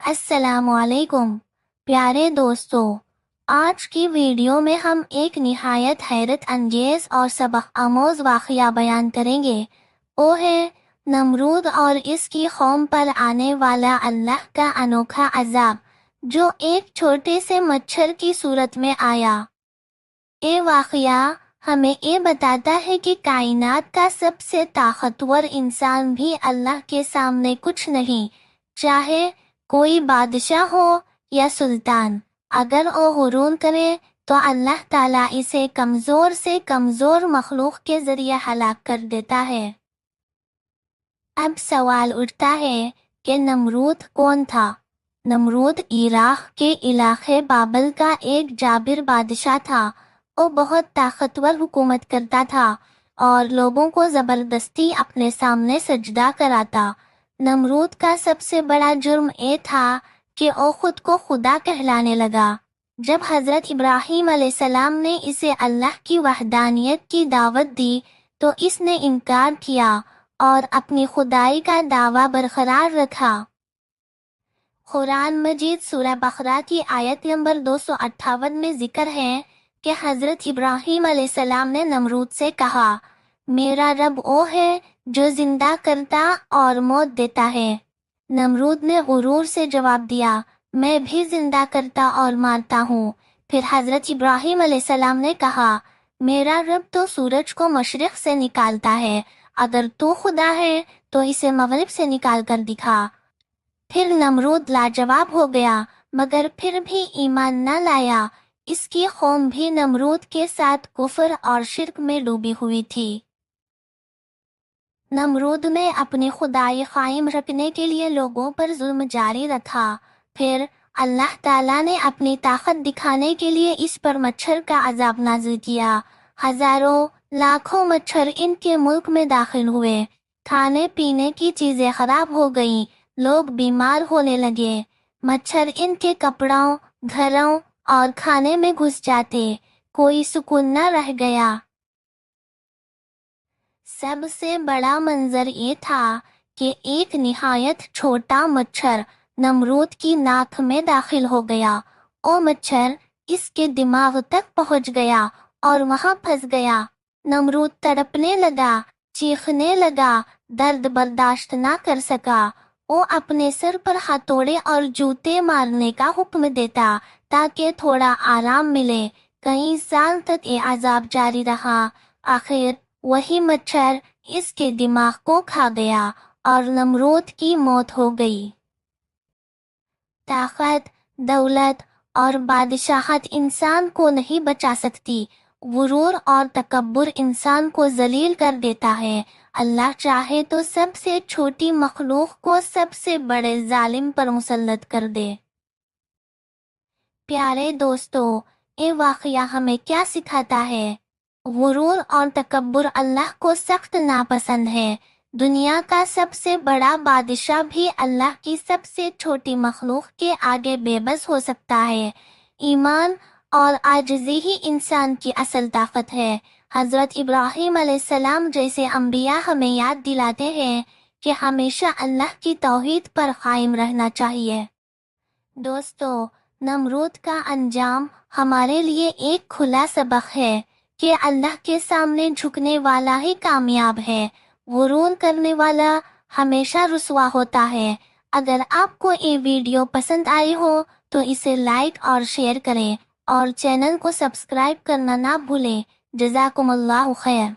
अस्सलाम वालेकुम प्यारे दोस्तों, आज की वीडियो में हम एक निहायत हैरत अंगेज और सबक आमोज वाक़या बयान करेंगे। वो है नमरूद और इसकी कौम पर आने वाला अल्लाह का अनोखा अज़ाब, जो एक छोटे से मच्छर की सूरत में आया। ये वाक़या हमें ये बताता है कि कायनात का सबसे ताकतवर इंसान भी अल्लाह के सामने कुछ नहीं, चाहे कोई बादशाह हो या सुल्तान। अगर वो गुरूर करे तो अल्लाह ताला इसे कमज़ोर से कमज़ोर मखलूक के ज़रिए हलाक कर देता है। अब सवाल उठता है कि नमरूद कौन था? नमरूद इराक़ के इलाके बाबल का एक जाबिर बादशाह था। वो बहुत ताकतवर हुकूमत करता था और लोगों को ज़बरदस्ती अपने सामने सजदा कराता। नमरूद का सबसे बड़ा जुर्म ये था कि वो खुद को खुदा कहलाने लगा। जब हज़रत इब्राहीम अलैहिस्सलाम ने इसे अल्लाह की वहदानियत की दावत दी तो इसने इनकार किया और अपनी खुदाई का दावा बरकरार रखा। कुरान मजीद सूरह बकरा की आयत नंबर 258 में जिक्र है कि हज़रत इब्राहीम अलैहिस्सलाम ने नमरूद से कहा, मेरा रब वो है जो जिंदा करता और मौत देता है। नमरूद ने गुरूर से जवाब दिया, मैं भी जिंदा करता और मारता हूँ। फिर हज़रत इब्राहीम अलैहिस्सलाम ने कहा, मेरा रब तो सूरज को मशरिक से निकालता है, अगर तू खुदा है तो इसे मगरिब से निकाल कर दिखा। फिर नमरूद लाजवाब हो गया, मगर फिर भी ईमान न लाया। इसकी कौम भी नमरूद के साथ कुफर और शिर्क में डूबी हुई थी। नमरूद ने अपनी खुदाई कायम रखने के लिए लोगों पर जुल्म जारी रखा। फिर अल्लाह ताला ने अपनी ताकत दिखाने के लिए इस पर मच्छर का अजाब नाजिल किया। हजारों लाखों मच्छर इनके मुल्क में दाखिल हुए। खाने पीने की चीजें खराब हो गईं, लोग बीमार होने लगे। मच्छर इनके कपड़ों, घरों और खाने में घुस जाते, कोई सुकून न रह गया। सबसे बड़ा मंजर ये था कि एक निहायत छोटा मच्छर नमरूद की नाक में दाखिल हो गया। वो मच्छर इसके दिमाग तक पहुंच गया और वहां फंस गया। नमरूद तड़पने लगा, चीखने लगा, दर्द बर्दाश्त ना कर सका। वो अपने सर पर हथौड़े और जूते मारने का हुक्म देता ताकि थोड़ा आराम मिले। कई साल तक ये अजाब जारी रहा। आखिर वही मच्छर इसके दिमाग को खा गया और नमरूद की मौत हो गई। ताकत, दौलत और बादशाहत इंसान को नहीं बचा सकती। गुरूर और तकब्बुर इंसान को जलील कर देता है। अल्लाह चाहे तो सबसे छोटी मखलूक को सबसे बड़े जालिम पर मुसल्लत कर दे। प्यारे दोस्तों, ये वाक़या हमें क्या सिखाता है? गुरूर और तकब्बुर अल्लाह को सख्त नापसंद है। दुनिया का सबसे बड़ा बादशाह भी अल्लाह की सबसे छोटी मखलूक के आगे बेबस हो सकता है। ईमान और आजिज़ी ही इंसान की असल ताकत है। हज़रत इब्राहीम अलैहिस्सलाम जैसे अंबिया हमें याद दिलाते हैं कि हमेशा अल्लाह की तौहीद पर कायम रहना चाहिए। दोस्तों, नमरूद का अंजाम हमारे लिए एक खुला सबक है कि अल्लाह के सामने झुकने वाला ही कामयाब है। गुरूर करने वाला हमेशा रुसवा होता है। अगर आपको ये वीडियो पसंद आई हो तो इसे लाइक और शेयर करें और चैनल को सब्सक्राइब करना ना भूलें। जज़ाकुमुल्लाहु खैर।